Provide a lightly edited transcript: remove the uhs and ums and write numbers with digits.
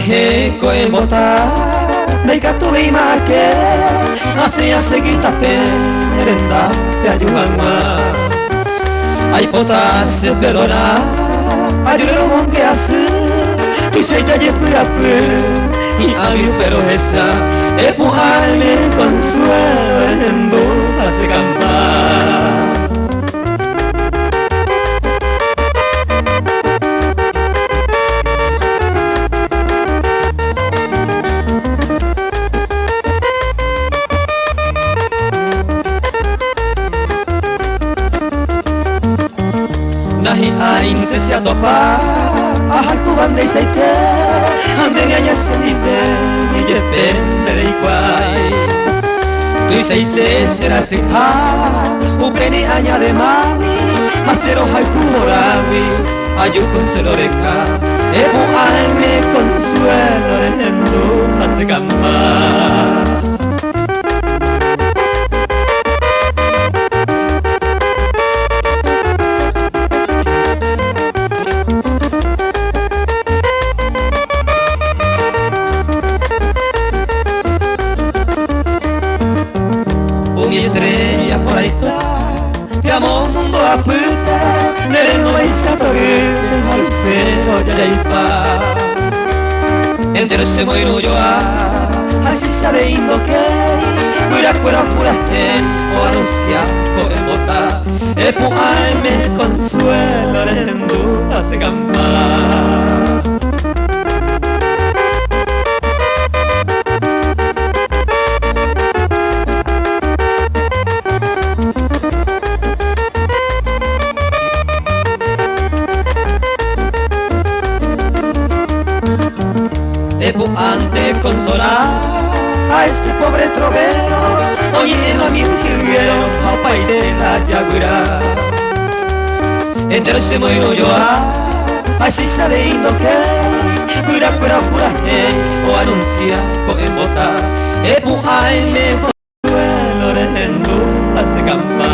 Heko en bota Deikatu beimake Asea segita perenda Peayuhama Aipotase pedona Ayurero mongeasu Tuseita yepuyapu Y ayu pero esa Epuhale consuelo Hace campar Nahi ain te se atopa Ahai kubande isaite Ande gaia sendite Ni depende de iguai Isaite será seha Upeni añade mami Masero hai kumorabi Ayu consuelo reka Evo ai me consuelo Rendo hace gamba Mi estrella por ahí está Llamo un mundo a puta Nereno e satori Al seno ya ya ipa Entero se muero yo Así sabe indo que Pura fuera pura ten O anuncia con el bota E po ai me consuelo Rendo hace gamba Debo antes consolar a este pobre trovero oyendo a mi ungiriero a paire la yagura entero se muero yo así sabe indo que pura pura o anuncia con el bota Debo ay me consuelo rendo hace campana